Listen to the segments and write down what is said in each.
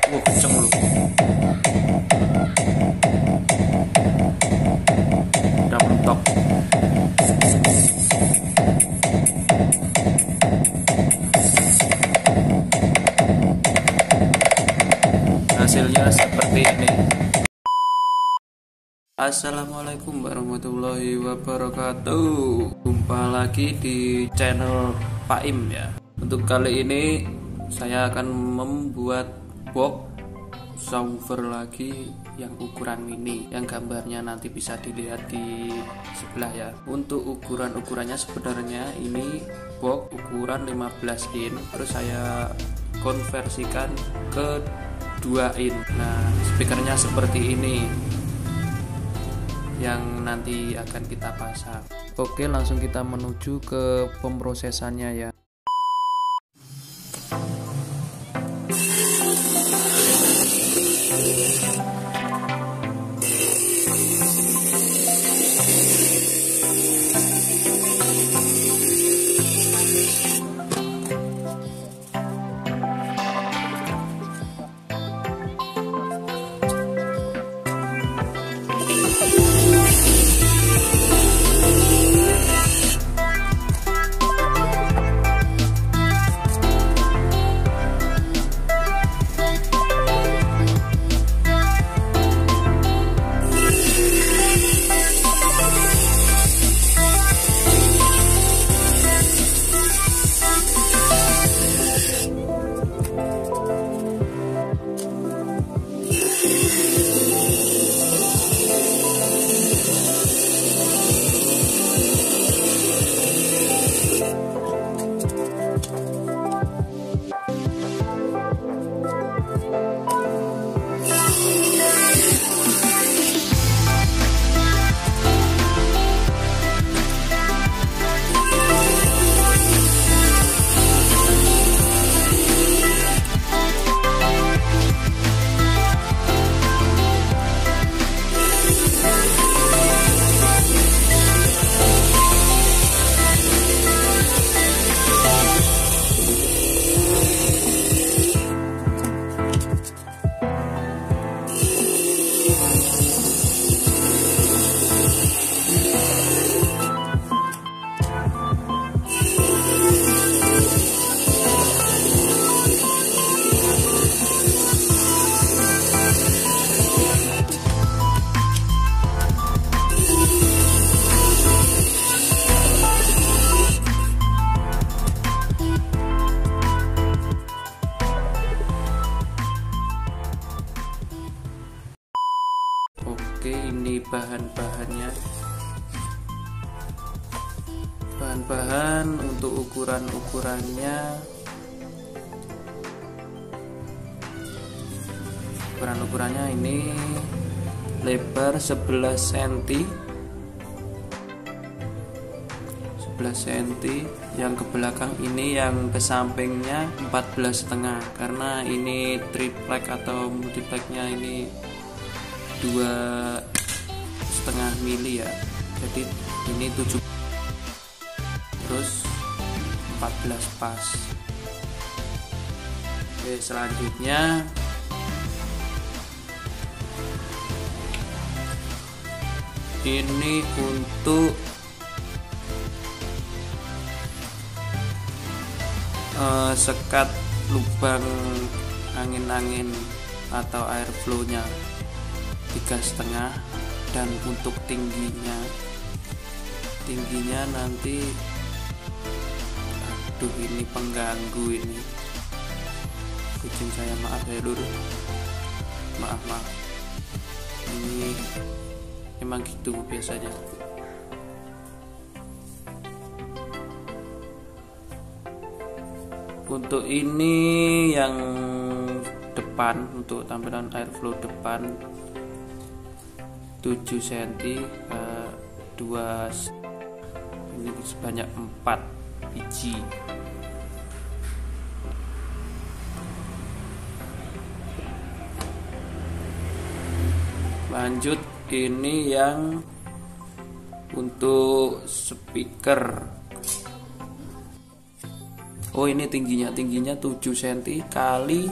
Kenceng loh. Udah mentok. Hasilnya seperti ini. Assalamualaikum warahmatullahi wabarakatuh. Jumpa lagi di channel Pak Im ya. Untuk kali ini saya akan membuat box subwoofer lagi yang ukuran mini, yang gambarnya nanti bisa dilihat di sebelah ya. Untuk ukurannya sebenarnya ini box ukuran 15 in, terus saya konversikan ke 2 in. Nah, speakernya seperti ini yang nanti akan kita pasang. Oke, langsung kita menuju ke pemrosesannya ya. Oke, ini bahan-bahannya. Bahan-bahan untuk ukurannya ini lebar 11 cm, yang ke belakang ini, yang ke sampingnya 14,5, karena ini triplek atau multipleknya ini 2,5 mili ya, jadi ini 7, terus 14 pas. Oke, selanjutnya ini untuk sekat lubang angin-angin atau airflow nya 3,5, dan untuk tingginya nanti, aduh ini pengganggu ini kucing saya, maaf ya lur, maaf ini emang gitu biasanya. Untuk ini yang depan, untuk tampilan airflow depan 7 cm, 2, ini sebanyak 4 biji. Lanjut, ini yang untuk speaker. Oh, ini tingginya 7 cm kali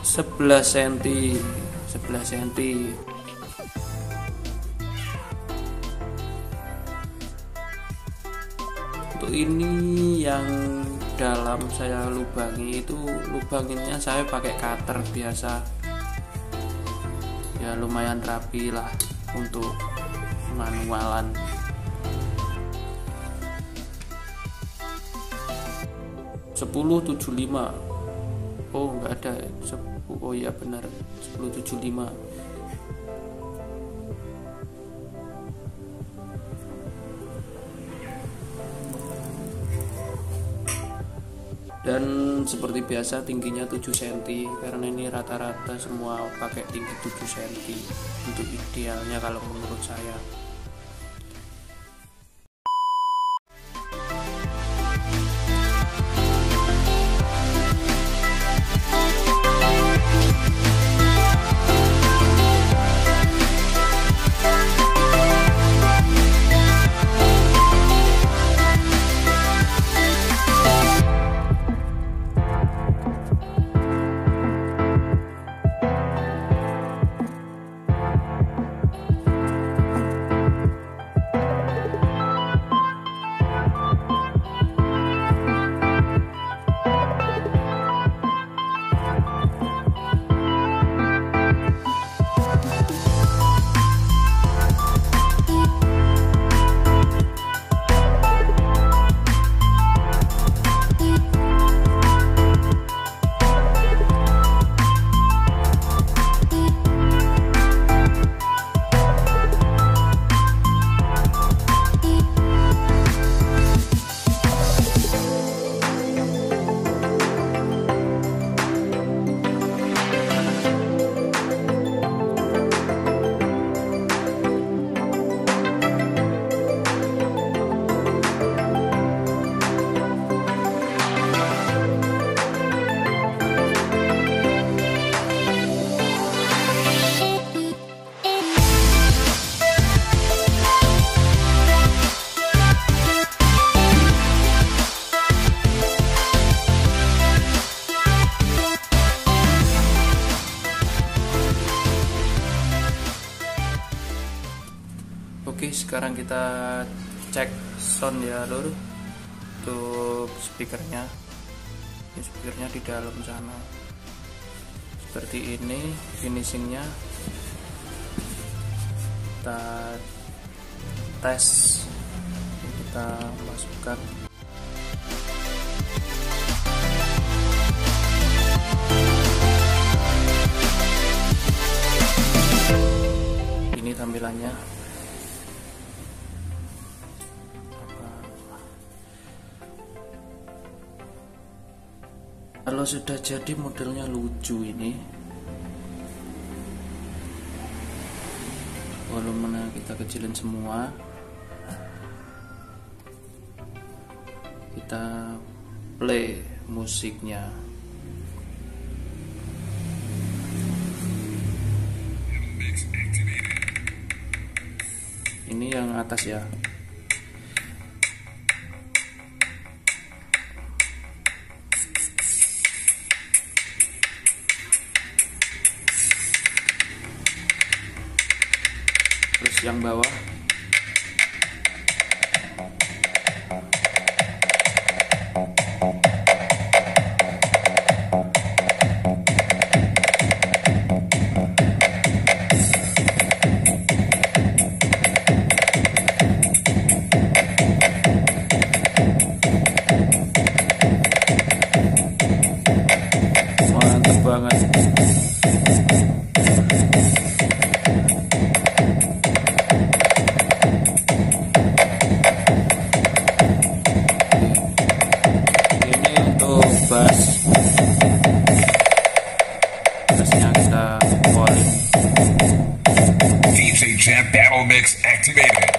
11 cm 11 cm. Untuk ini yang dalam saya lubangi itu, lubanginnya saya pakai cutter biasa ya, lumayan rapi lah untuk manualan. Sepuluh 75. Oh nggak ada. Oh ya benar, 1075. Dan seperti biasa tingginya 7 cm, karena ini rata-rata semua pakai tinggi 7 cm untuk idealnya kalau menurut saya. Oke, sekarang kita cek sound ya lur. Untuk speakernya, ini speakernya di dalam sana seperti ini. Finishingnya kita tes, kita masukkan. Ini tampilannya. Kalau sudah jadi modelnya lucu ini, volumenya kita kecilin semua, kita play musiknya. Ini yang atas ya. Terus yang bawah mantap banget. Bassnya kita polin. DJ Champ Battle Mix activated.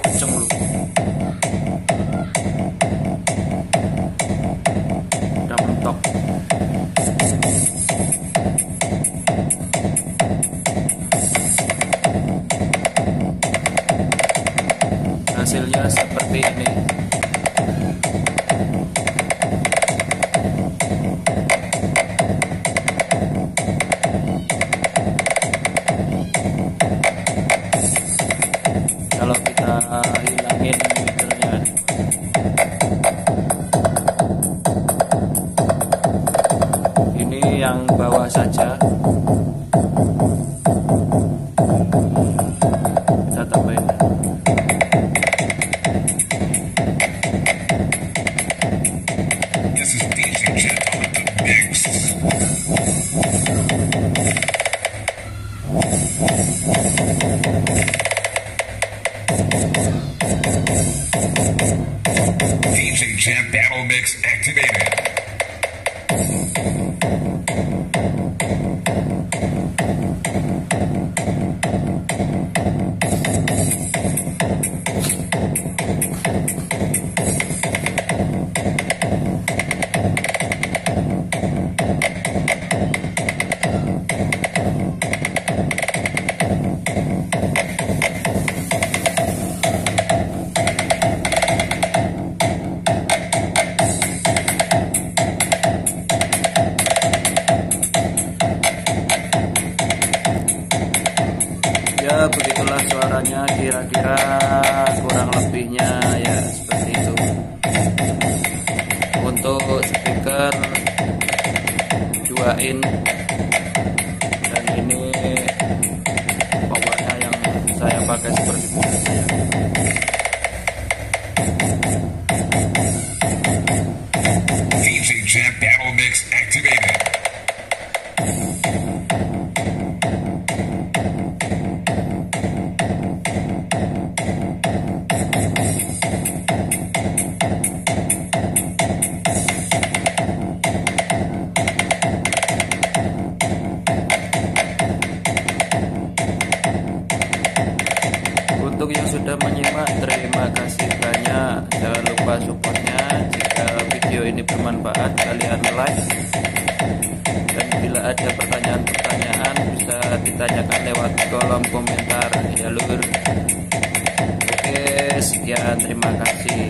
Kenceng loh. Udah mentok. Hasilnya seperti ini. yang bawah saja. Kita tambahin. This is DJ Jet on the mix. DJ Jet Battle Mix activated. Ya begitulah suaranya, kira-kira kurang lebihnya ya seperti itu. Untuk speaker 2 in, dan ini powernya yang saya pakai seperti biasa ya. DJ Jet Battle Mix activated. Untuk yang sudah menyimak, terima kasih banyak. Jangan lupa supportnya. Jika video ini bermanfaat, kalian like. Dan bila ada pertanyaan-pertanyaan, bisa ditanyakan lewat kolom komentar ya lur. Oke, sekian, terima kasih.